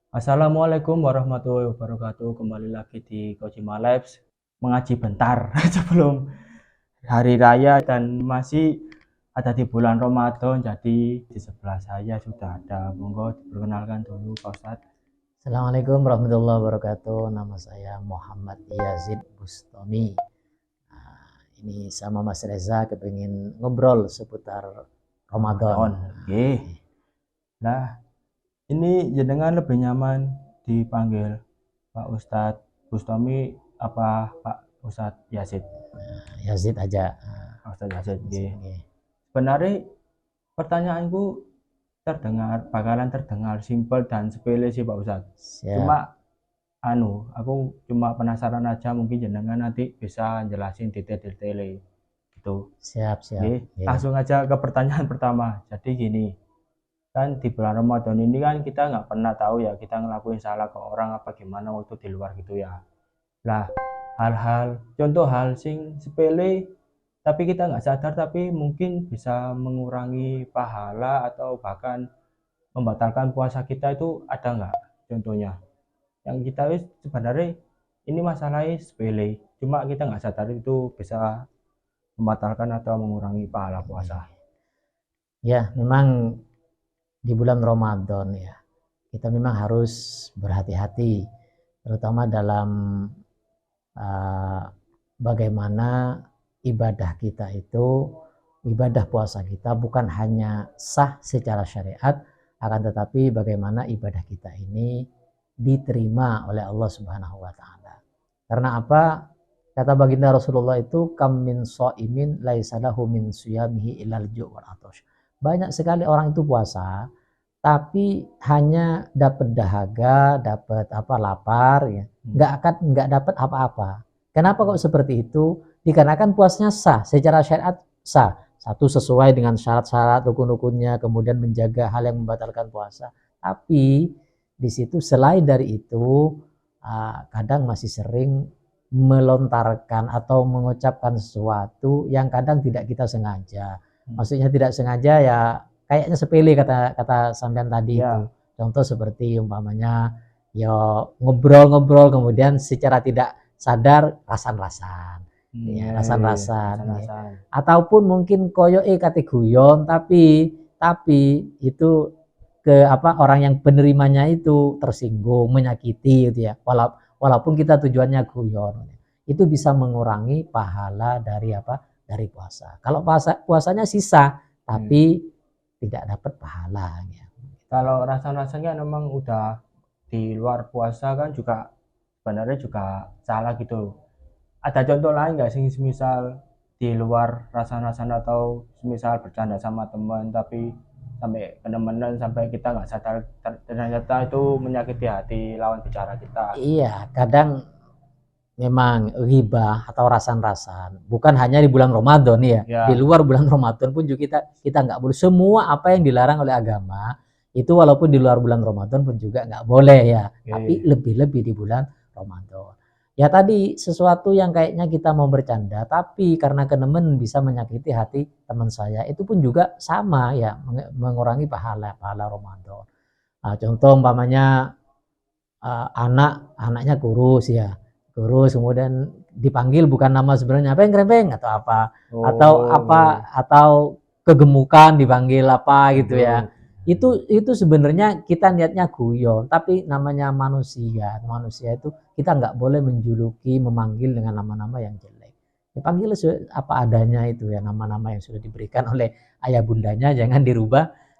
Assalamualaikum warahmatullahi wabarakatuh. Kembali lagi di Kojima Labs mengaji bentar sebelum hari raya dan masih ada di bulan Ramadan. Jadi di sebelah saya sudah ada. Monggo diperkenalkan dulu Pak Ustadz. Assalamualaikum warahmatullahi wabarakatuh. Nama saya Muhammad Yazid Bustami. Ini sama Mas Reza kepingin ngobrol seputar Ramadan. Ramadan. Oke. Nah, ini jenengan lebih nyaman dipanggil Pak Ustadz Bustami apa Pak Ustadz Yazid? Yazid aja. Pak Ustadz Yazid. Oke. Oke. Sebenarnya pertanyaanku bakalan terdengar simpel dan sepele sih Pak Ustadz. Siap. Cuma aku cuma penasaran aja, mungkin jenengan nanti bisa jelasin detail-detailnya gitu. Siap. Oke, Oke. langsung aja ke pertanyaan pertama. Jadi gini, kan di bulan Ramadan ini kan kita nggak pernah tahu ya kita ngelakuin salah ke orang apa gimana waktu di luar gitu ya. Lah, contoh hal sing sepele tapi kita nggak sadar tapi mungkin bisa mengurangi pahala atau bahkan membatalkan puasa kita, itu ada nggak contohnya yang kita sebenarnya ini masalahnya sepele cuma kita nggak sadar itu bisa membatalkan atau mengurangi pahala puasa. Ya, memang di bulan Ramadan ya, kita memang harus berhati-hati, terutama dalam bagaimana ibadah kita itu, ibadah puasa kita bukan hanya sah secara syariat, akan tetapi bagaimana ibadah kita ini diterima oleh Allah Subhanahu wa taala. Karena apa? Kata baginda Rasulullah itu, kam min shaimin laisa lahu min siyamihi illal ju' wal atash. Banyak sekali orang itu puasa tapi hanya dapat dahaga, dapat lapar ya. Nggak dapat apa-apa. Kenapa kok seperti itu? Dikarenakan puasanya sah, secara syariat sah. Satu, sesuai dengan syarat-syarat rukun-rukunnya, kemudian menjaga hal yang membatalkan puasa. Tapi di situ selain dari itu, kadang masih sering melontarkan atau mengucapkan sesuatu yang kadang tidak kita sengaja. Maksudnya tidak sengaja ya kayaknya sepele kata sampean tadi Ya. itu. Contoh seperti umpamanya ya ngobrol-ngobrol kemudian secara tidak sadar rasan-rasan. Ya, rasan-rasan. Ataupun mungkin koyo kate guyon tapi itu ke orang yang penerimanya itu tersinggung, menyakiti gitu ya. Walaupun kita tujuannya guyon. Itu bisa mengurangi pahala dari dari puasa. Kalau puasanya sisa tapi tidak dapat pahalanya. Kalau rasa-rasanya memang udah di luar puasa kan juga sebenarnya juga salah gitu. Ada contoh lain nggak sih, misal di luar rasa-rasan atau misal bercanda sama teman tapi sampai kenemenan sampai kita nggak sadar ternyata itu menyakiti hati lawan bicara kita. Iya, kadang memang ghibah atau rasan-rasan bukan hanya di bulan Ramadan ya. Di luar bulan Ramadan pun juga kita nggak boleh, semua apa yang dilarang oleh agama itu walaupun di luar bulan Ramadan pun juga nggak boleh ya. Tapi lebih-lebih di bulan Ramadan. Ya tadi sesuatu yang kayaknya kita mau bercanda tapi karena kenemen bisa menyakiti hati teman saya, itu pun juga sama ya, mengurangi pahala Ramadan. Contoh umpamanya anaknya kurus ya, kurus kemudian dipanggil bukan nama sebenarnya, apa yang krempeng atau apa, atau kegemukan dipanggil apa gitu ya. Itu sebenarnya kita niatnya guyon, tapi namanya manusia itu kita nggak boleh menjuluki, memanggil dengan nama-nama yang jelek. Dipanggil apa adanya itu ya, nama-nama yang sudah diberikan oleh ayah bundanya jangan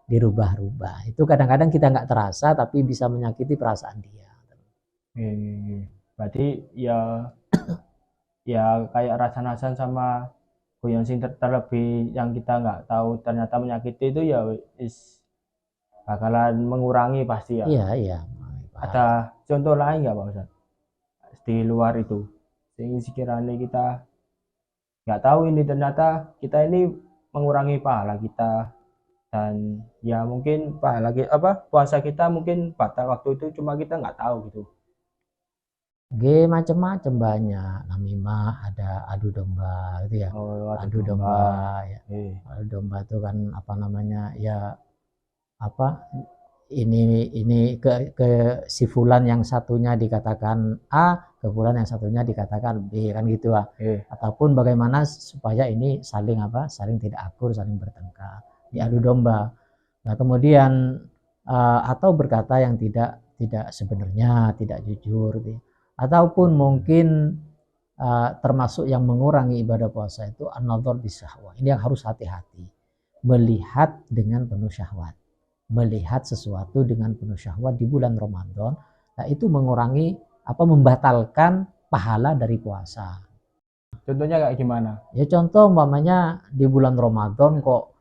dirubah-rubah. Itu kadang-kadang kita nggak terasa tapi bisa menyakiti perasaan dia. Berarti ya ya kayak rasan-rasan sama guyon sing terlebih yang kita nggak tahu ternyata menyakiti itu ya bakalan mengurangi pasti ya. Iya. Ada contoh lain nggak Pak Ustadz di luar itu sehingga sekiranya kita nggak tahu ini ternyata kita ini mengurangi pahala kita dan ya mungkin pahala puasa kita mungkin batal waktu itu cuma kita nggak tahu gitu. Macam-macam banyak. Namimah, ada adu domba gitu ya. Adu domba ya. Adu domba itu kan apa namanya ya, ini ke si fulan yang satunya dikatakan A, ke fulan yang satunya dikatakan B, kan gitu lah. Ataupun bagaimana supaya ini saling saling tidak akur, saling bertengkar, diadu domba. Nah kemudian atau berkata yang tidak sebenarnya, tidak jujur gitu. Ataupun mungkin termasuk yang mengurangi ibadah puasa itu an-nadhar bisahwa. Ini yang harus hati-hati, melihat dengan penuh syahwat, melihat sesuatu dengan penuh syahwat di bulan Ramadan. Nah itu mengurangi membatalkan pahala dari puasa. Contohnya kayak gimana? Ya contoh umpamanya di bulan Ramadan kok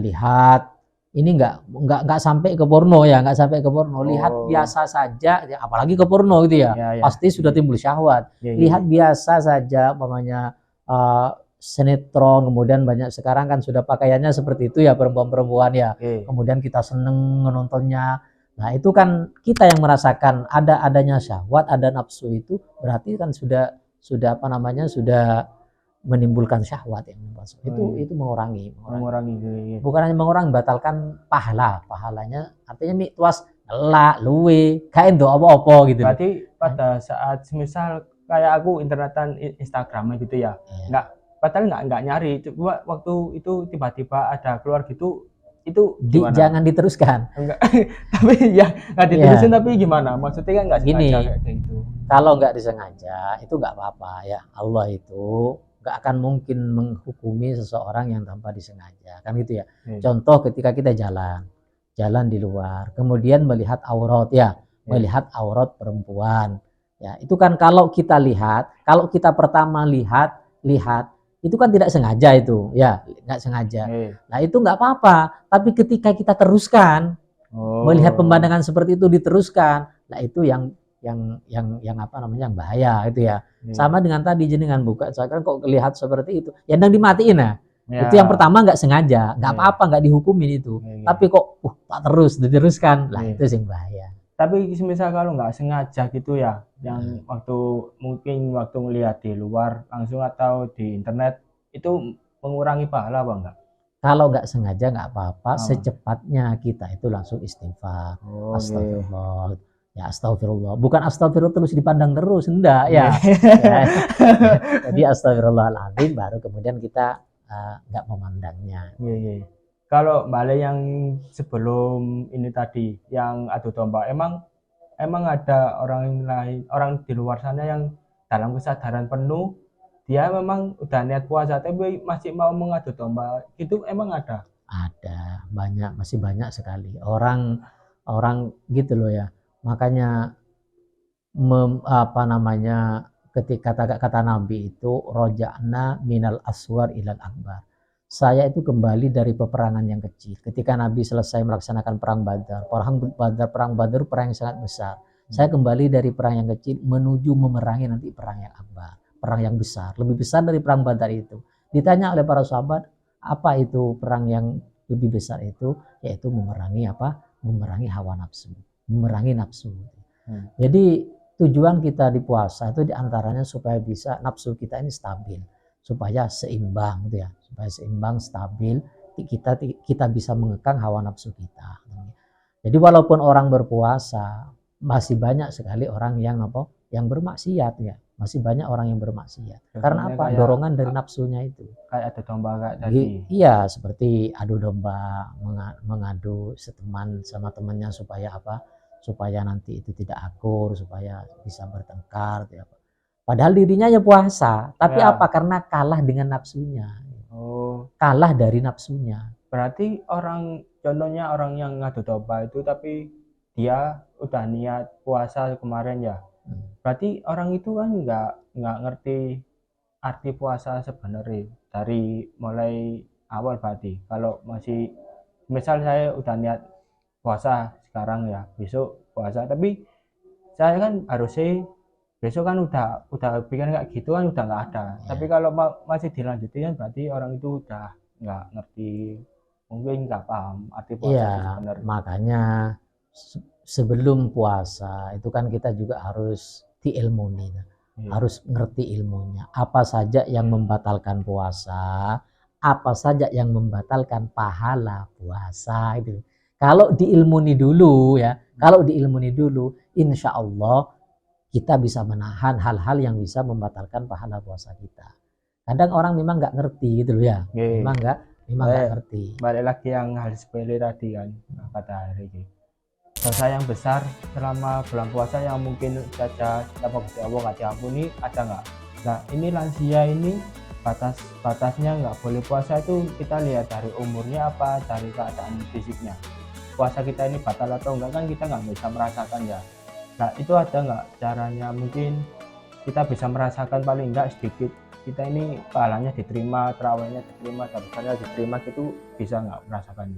lihat ini nggak sampai ke porno ya, nggak sampai ke porno, lihat biasa saja, ya, apalagi ke porno gitu ya, pasti sudah timbul syahwat. Lihat biasa saja umpamanya sinetron, kemudian banyak sekarang kan sudah pakaiannya seperti itu ya perempuan-perempuan ya, kemudian kita seneng menontonnya. Nah itu kan kita yang merasakan adanya syahwat, ada nafsu, itu berarti kan sudah sudah menimbulkan syahwat yang itu mengurangi. Bukan hanya mengurangi, batalkan pahalanya, artinya tuas elak luwe kain do apa-apa gitu. Berarti pada saat semisal kayak aku internetan Instagram gitu ya, padahal nggak nyari, cuma waktu itu tiba-tiba ada keluar gitu, itu jangan diteruskan. Enggak, tapi ya nggak diterusin, tapi gimana? Maksudnya kan nggak sengaja kayak gitu. Kalau nggak disengaja itu nggak apa-apa ya. Allah itu nggak akan mungkin menghukumi seseorang yang tanpa disengaja, kan gitu ya. Contoh ketika kita jalan di luar, kemudian melihat aurat ya, melihat aurat perempuan. Ya, itu kan kalau kita lihat, kalau kita pertama lihat itu kan tidak sengaja itu, ya, nggak sengaja. Nah itu nggak apa-apa. Tapi ketika kita teruskan melihat pemandangan seperti itu diteruskan, nah itu yang yang bahaya itu ya. Sama dengan tadi jenengan buka, sekarang kok lihat seperti itu, ya dan dimatiin ya. Itu yang pertama nggak sengaja, nggak apa-apa, nggak dihukumin itu. Tapi kok tak terus diteruskan, lah itu yang bahaya. Tapi misal kalau nggak sengaja gitu ya, yang mungkin waktu ngelihat di luar langsung atau di internet, itu mengurangi pahala apa enggak? Kalau nggak sengaja nggak apa-apa, secepatnya kita itu langsung istighfar, astagfirullah. Ya astagfirullah, bukan astagfirullah terus dipandang terus, enggak ya. Jadi astagfirullahaladzim, baru kemudian kita nggak memandangnya. Kalau balik yang sebelum ini tadi, yang adu domba, emang ada orang lain, orang di luar sana yang dalam kesadaran penuh dia memang udah niat puasa tapi masih mau mengadu domba, itu emang ada? Ada, banyak, masih banyak sekali orang gitu loh ya. Makanya ketika kata Nabi itu roja'na minal aswar ilal akbar. Saya itu kembali dari peperangan yang kecil. Ketika Nabi selesai melaksanakan perang Badar perang yang sangat besar. Saya kembali dari perang yang kecil menuju memerangi nanti perang yang akbar, perang yang besar, lebih besar dari perang Badar itu. Ditanya oleh para sahabat, apa itu perang yang lebih besar itu? Yaitu memerangi hawa nafsu, memerangi nafsu. Jadi tujuan kita di puasa itu diantaranya supaya bisa nafsu kita ini stabil, supaya seimbang gitu ya, supaya seimbang, stabil, kita bisa mengekang hawa nafsu kita. Jadi walaupun orang berpuasa, masih banyak sekali orang yang bermaksiat ya, masih banyak orang yang bermaksiat. Karena apa? Dorongan dari nafsunya itu. Kayak adu domba kayak tadi. Iya, seperti adu domba, mengadu teman sama temannya supaya supaya nanti itu tidak akur, supaya bisa bertengkar ya. Padahal dirinya ya puasa, tapi apa? Karena kalah dengan nafsunya. Kalah dari nafsunya. Berarti contohnya orang yang ngadu domba itu tapi dia udah niat puasa kemarin ya. Berarti orang itu kan nggak ngerti arti puasa sebenarnya dari mulai awal. Berarti kalau masih misal saya udah niat puasa sekarang ya, besok puasa, tapi saya kan harusnya besok kan udah bikin kayak gitu kan udah nggak ada. Tapi kalau masih dilanjutin berarti orang itu udah nggak ngerti, mungkin nggak paham arti puasa sebenarnya. Makanya sebelum puasa itu kan kita juga harus diilmuni, harus ngerti ilmunya. Apa saja yang membatalkan puasa, apa saja yang membatalkan pahala puasa itu. Kalau diilmuni dulu ya, kalau diilmuni dulu, insya Allah kita bisa menahan hal-hal yang bisa membatalkan pahala puasa kita. Kadang orang memang nggak ngerti gitu loh ya, Nggih. memang nggak ngerti. Balik lagi yang hal sepele tadi kan, kata hari ini. Dosa yang besar selama bulan puasa yang mungkin saja sama Gusti Allah nggak diampuni ada nggak? Nah ini lansia ini batasnya nggak boleh puasa itu kita lihat dari umurnya apa, dari keadaan fisiknya. Puasa kita ini batal atau enggak kan kita nggak bisa merasakan ya. Nah itu ada nggak caranya mungkin kita bisa merasakan paling enggak sedikit kita ini pahalanya diterima, terawihnya diterima, dan diterima gitu bisa nggak merasakan?